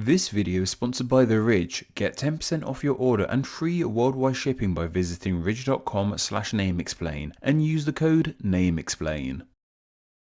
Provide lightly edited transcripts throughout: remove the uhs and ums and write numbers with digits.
This video is sponsored by The Ridge. Get 10% off your order and free worldwide shipping by visiting ridge.com/nameexplain and use the code NAMEXPLAIN.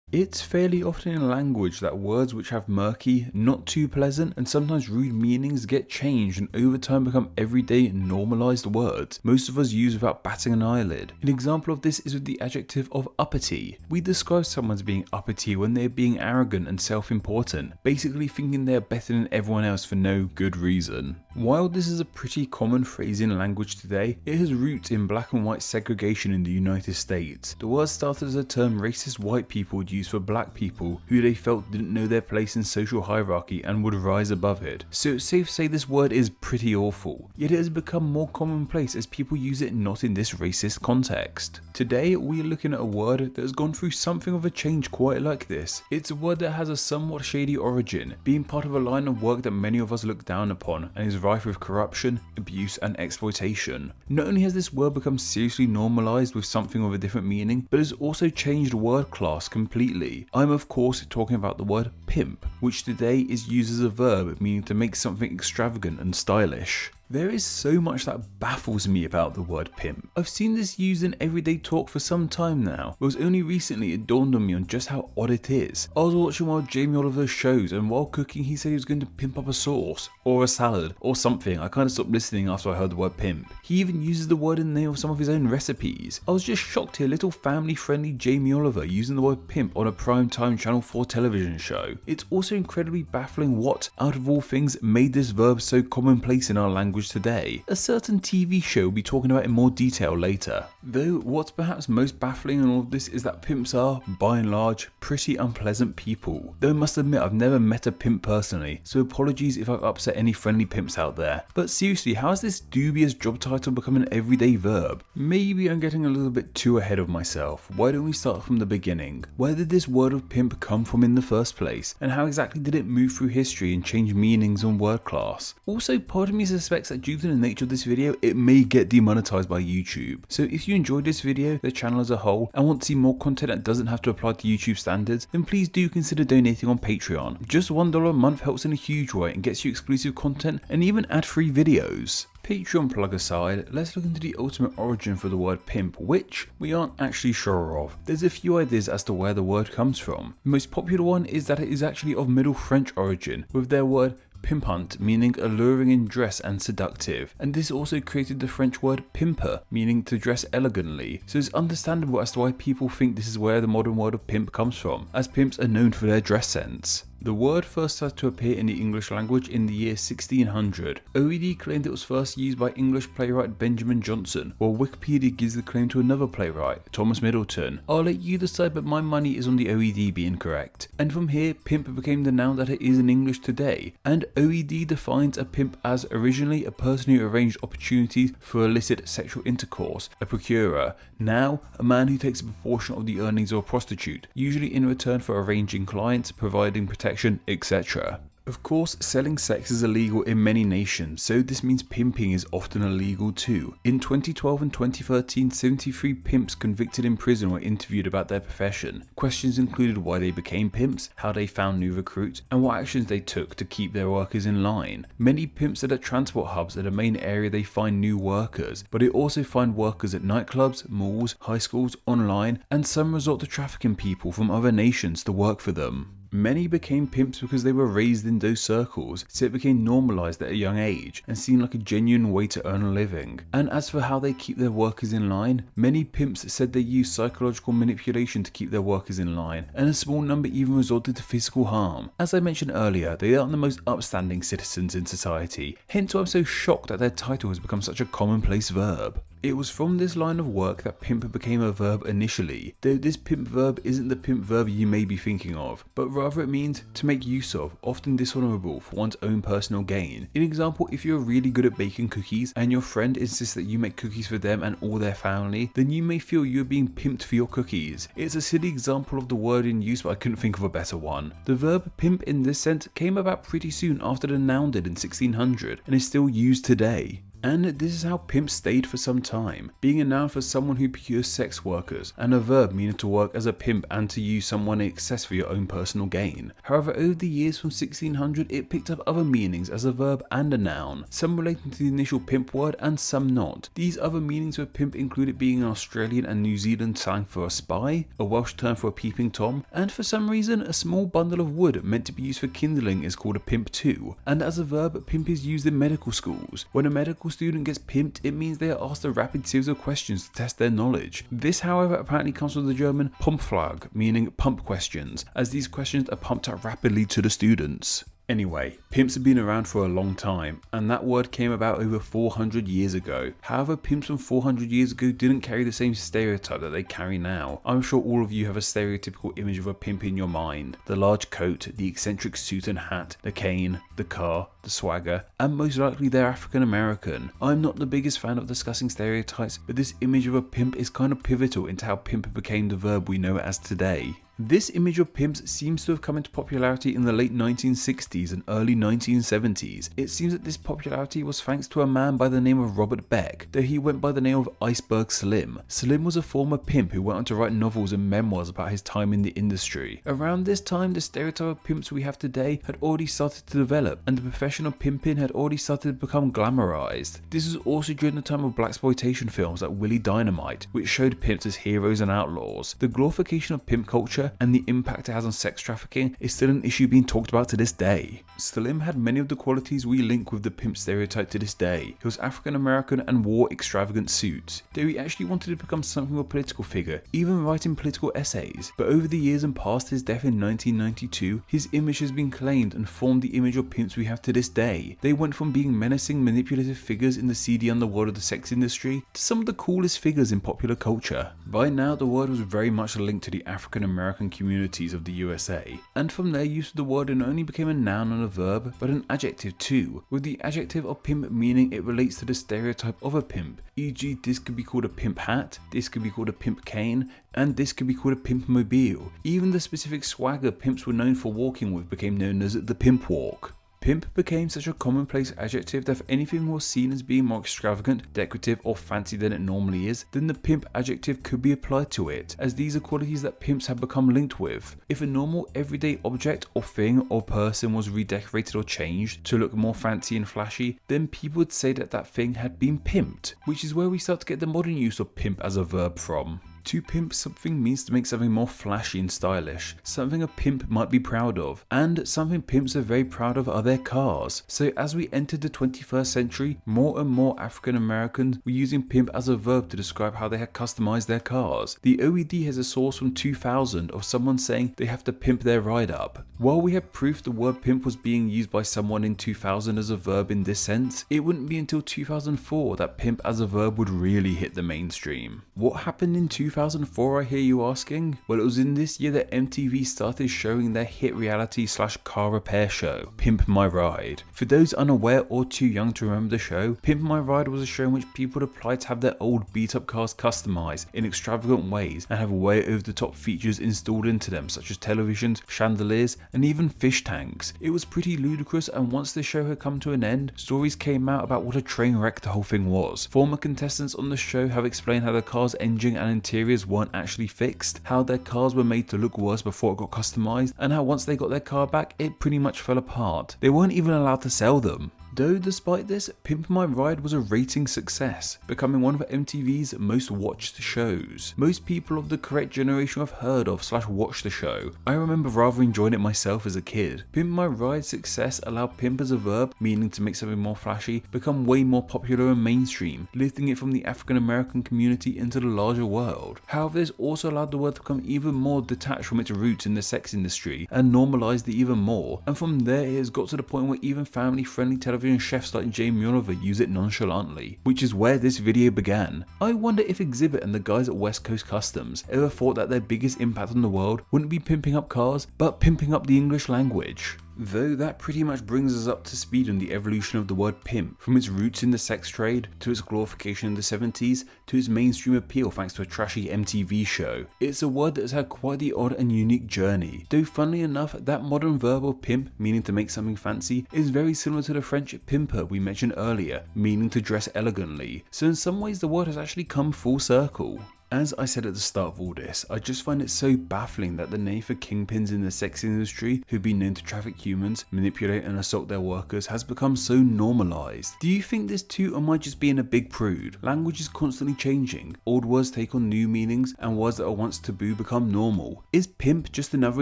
It's fairly often in language that words which have murky, not too pleasant, and sometimes rude meanings get changed and over time become everyday normalized words most of us use without batting an eyelid. An example of this is with the adjective of uppity. We describe someone as being uppity when they're being arrogant and self-important, basically thinking they're better than everyone else for no good reason. While this is a pretty common phrase in language today, it has roots in black and white segregation in the United States. The word started as a term racist white people would use for black people who they felt didn't know their place in social hierarchy and would rise above it. So it's safe to say this word is pretty awful, yet it has become more commonplace as people use it not in this racist context. Today we are looking at a word that has gone through something of a change quite like this. It's a word that has a somewhat shady origin, being part of a line of work that many of us look down upon and is rife with corruption, abuse and exploitation. Not only has this word become seriously normalized with something of a different meaning, but has also changed word class completely. I'm of course talking about the word pimp, which today is used as a verb meaning to make something extravagant and stylish. There is so much that baffles me about the word pimp. I've seen this used in everyday talk for some time now, but it was only recently it dawned on me on just how odd it is. I was watching one of Jamie Oliver's shows and while cooking he said he was going to pimp up a sauce, or a salad, or something. I kind of stopped listening after I heard the word pimp. He even uses the word in the name of some of his own recipes. I was just shocked to hear little family friendly Jamie Oliver using the word pimp on a primetime Channel 4 television show. It's also incredibly baffling what, out of all things, made this verb so commonplace in our language today. A certain TV show will be talking about it in more detail later. Though what's perhaps most baffling in all of this is that pimps are, by and large, pretty unpleasant people. Though I must admit I've never met a pimp personally, so apologies if I've upset any friendly pimps out there. But seriously, how has this dubious job title become an everyday verb? Maybe I'm getting a little bit too ahead of myself. Why don't we start from the beginning? Where did this word of pimp come from in the first place? And how exactly did it move through history and change meanings on word class? Also, part of me suspects that due to the nature of this video, it may get demonetized by YouTube. So if you enjoyed this video, the channel as a whole, and want to see more content that doesn't have to apply to YouTube standards, then please do consider donating on Patreon. Just $1 a month helps in a huge way and gets you exclusive content and even ad-free videos. Patreon plug aside, let's look into the ultimate origin for the word pimp, which we aren't actually sure of. There's a few ideas as to where the word comes from. The most popular one is that it is actually of Middle French origin, with their word pimpant meaning alluring in dress and seductive, and this also created the French word pimper meaning to dress elegantly, so it's understandable as to why people think this is where the modern word of pimp comes from, as pimps are known for their dress sense. The word first started to appear in the English language in the year 1600. OED claimed it was first used by English playwright Benjamin Jonson, while Wikipedia gives the claim to another playwright, Thomas Middleton. I'll let you decide, but my money is on the OED being correct. And from here, pimp became the noun that it is in English today, and OED defines a pimp as originally a person who arranged opportunities for illicit sexual intercourse, a procurer. Now, a man who takes a proportion of the earnings of a prostitute, usually in return for arranging clients, providing protection, etc. Of course, selling sex is illegal in many nations, so this means pimping is often illegal too. In 2012 and 2013, 73 pimps convicted in prison were interviewed about their profession. Questions included why they became pimps, how they found new recruits, and what actions they took to keep their workers in line. Many pimps said that transport hubs are the main area they find new workers, but they also find workers at nightclubs, malls, high schools, online, and some resort to trafficking people from other nations to work for them. Many became pimps because they were raised in those circles, so it became normalized at a young age and seemed like a genuine way to earn a living. And as for how they keep their workers in line, many pimps said they use psychological manipulation to keep their workers in line, and a small number even resorted to physical harm. As I mentioned earlier, they aren't the most upstanding citizens in society, hence why I'm so shocked that their title has become such a commonplace verb. It was from this line of work that pimp became a verb initially, though this pimp verb isn't the pimp verb you may be thinking of, but rather it means to make use of, often dishonourable for one's own personal gain. In example, if you're really good at baking cookies and your friend insists that you make cookies for them and all their family, then you may feel you're being pimped for your cookies. It's a silly example of the word in use, but I couldn't think of a better one. The verb pimp in this sense came about pretty soon after the noun did in 1600 and is still used today. And this is how pimp stayed for some time, being a noun for someone who procures sex workers, and a verb meaning to work as a pimp and to use someone in excess for your own personal gain. However, over the years from 1600 it picked up other meanings as a verb and a noun, some relating to the initial pimp word and some not. These other meanings for pimp included being an Australian and New Zealand slang for a spy, a Welsh term for a peeping Tom, and for some reason a small bundle of wood meant to be used for kindling is called a pimp too. And as a verb, pimp is used in medical schools. When a medical student gets pimped, it means they are asked a rapid series of questions to test their knowledge. This, however, apparently comes from the German Pumpfrage, meaning pump questions, as these questions are pumped out rapidly to the students. Anyway, pimps have been around for a long time, and that word came about over 400 years ago. However, pimps from 400 years ago didn't carry the same stereotype that they carry now. I'm sure all of you have a stereotypical image of a pimp in your mind. The large coat, the eccentric suit and hat, the cane, the car, the swagger, and most likely they're African American. I'm not the biggest fan of discussing stereotypes, but this image of a pimp is kind of pivotal into how pimp became the verb we know it as today. This image of pimps seems to have come into popularity in the late 1960s and early 1970s. It seems that this popularity was thanks to a man by the name of Robert Beck, though he went by the name of Iceberg Slim. Slim was a former pimp who went on to write novels and memoirs about his time in the industry. Around this time, the stereotype of pimps we have today had already started to develop, and the profession of pimping had already started to become glamorized. This was also during the time of blaxploitation films like Willie Dynamite, which showed pimps as heroes and outlaws. The glorification of pimp culture and the impact it has on sex trafficking is still an issue being talked about to this day. Slim had many of the qualities we link with the pimp stereotype to this day. He was African American and wore extravagant suits, though he actually wanted to become something of a political figure, even writing political essays. But over the years and past his death in 1992, his image has been claimed and formed the image of pimps we have to this day. They went from being menacing, manipulative figures in the seedy underworld of the sex industry to some of the coolest figures in popular culture. By now, the word was very much linked to the African American communities of the USA, and from there use of the word not only became a noun and a verb, but an adjective too, with the adjective of pimp meaning it relates to the stereotype of a pimp, e.g. this could be called a pimp hat, this could be called a pimp cane, and this could be called a pimp mobile. Even the specific swagger pimps were known for walking with became known as the pimp walk. Pimp became such a commonplace adjective that if anything was seen as being more extravagant, decorative or fancy than it normally is, then the pimp adjective could be applied to it, as these are qualities that pimps have become linked with. If a normal everyday object or thing or person was redecorated or changed to look more fancy and flashy, then people would say that that thing had been pimped, which is where we start to get the modern use of pimp as a verb from. To pimp something means to make something more flashy and stylish, something a pimp might be proud of, and something pimps are very proud of are their cars. So as we entered the 21st century, more and more African Americans were using pimp as a verb to describe how they had customized their cars. The OED has a source from 2000 of someone saying they have to pimp their ride up. While we have proof the word pimp was being used by someone in 2000 as a verb in this sense, it wouldn't be until 2004 that pimp as a verb would really hit the mainstream. What happened in 2004, I hear you asking? Well, it was in this year that MTV started showing their hit reality / car repair show, Pimp My Ride. For those unaware or too young to remember the show, Pimp My Ride was a show in which people would apply to have their old beat up cars customized in extravagant ways and have way over the top features installed into them, such as televisions, chandeliers and even fish tanks. It was pretty ludicrous, and once the show had come to an end, stories came out about what a train wreck the whole thing was. Former contestants on the show have explained how the car's engine and interiors weren't actually fixed, how their cars were made to look worse before it got customized, and how once they got their car back, it pretty much fell apart. They weren't even allowed to sell them. Though despite this, Pimp My Ride was a rating success, becoming one of MTV's most watched shows. Most people of the correct generation have heard of / watched the show. I remember rather enjoying it myself as a kid. Pimp My Ride's success allowed pimp as a verb, meaning to make something more flashy, become way more popular and mainstream, lifting it from the African American community into the larger world. However, this also allowed the word to become even more detached from its roots in the sex industry and normalized it even more, and from there it has got to the point where even family-friendly television chefs like Jamie Oliver use it nonchalantly, which is where this video began. I wonder if Exhibit and the guys at West Coast Customs ever thought that their biggest impact on the world wouldn't be pimping up cars, but pimping up the English language. Though that pretty much brings us up to speed on the evolution of the word pimp, from its roots in the sex trade, to its glorification in the 70s, to its mainstream appeal thanks to a trashy MTV show. It's a word that has had quite the odd and unique journey, though funnily enough, that modern verb of pimp, meaning to make something fancy, is very similar to the French pimper we mentioned earlier, meaning to dress elegantly, so in some ways the word has actually come full circle. As I said at the start of all this, I just find it so baffling that the name for kingpins in the sex industry who've been known to traffic humans, manipulate and assault their workers has become so normalised. Do you think this too, or am I just being a big prude? Language is constantly changing, old words take on new meanings and words that are once taboo become normal. Is pimp just another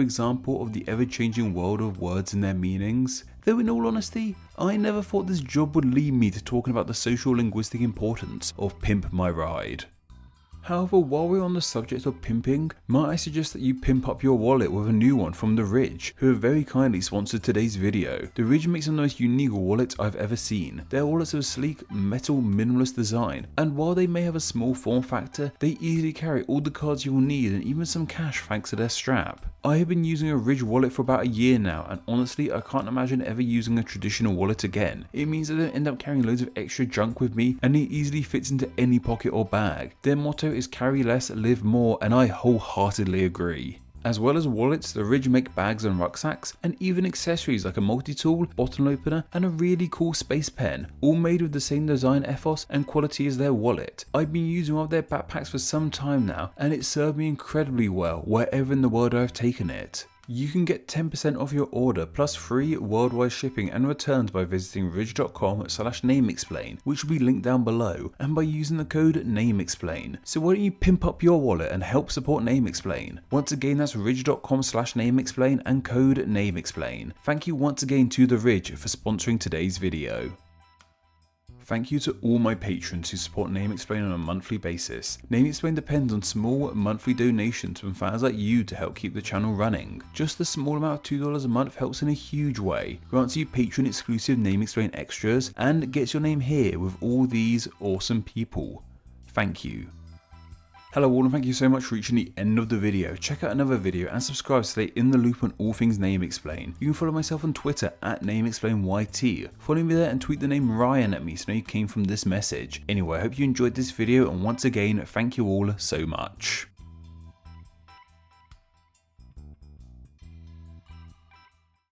example of the ever-changing world of words and their meanings? Though in all honesty, I never thought this job would lead me to talking about the social linguistic importance of pimp my ride. However, while we're on the subject of pimping, might I suggest that you pimp up your wallet with a new one from The Ridge, who have very kindly sponsored today's video. The Ridge makes some of the most unique wallets I've ever seen. Their wallets have a sleek, metal, minimalist design, and while they may have a small form factor, they easily carry all the cards you will need and even some cash thanks to their strap. I have been using a Ridge wallet for about a year now, and honestly I can't imagine ever using a traditional wallet again. It means I don't end up carrying loads of extra junk with me, and it easily fits into any pocket or bag. Their motto is carry less, live more, and I wholeheartedly agree. As well as wallets, the Ridge make bags and rucksacks, and even accessories like a multi-tool, bottle opener, and a really cool space pen, all made with the same design ethos and quality as their wallet. I've been using one of their backpacks for some time now, and it served me incredibly well wherever in the world I've taken it. You can get 10% off your order plus free worldwide shipping and returns by visiting ridge.com/nameexplain, which will be linked down below, and by using the code NAMEXPLAIN. So why don't you pimp up your wallet and help support NameExplain? Once again, that's ridge.com/nameexplain and code NAMEXPLAIN. Thank you once again to The Ridge for sponsoring today's video. Thank you to all my patrons who support NameExplain on a monthly basis. NameExplain depends on small monthly donations from fans like you to help keep the channel running. Just a small amount of $2 a month helps in a huge way, grants you patron exclusive NameExplain extras, and gets your name here with all these awesome people. Thank you. Hello all, and thank you so much for reaching the end of the video. Check out another video and subscribe to stay in the loop on all things NameExplain. You can follow myself on Twitter at NameExplainYT. Follow me there and tweet the name Ryan at me so know you came from this message. Anyway, I hope you enjoyed this video, and once again, thank you all so much.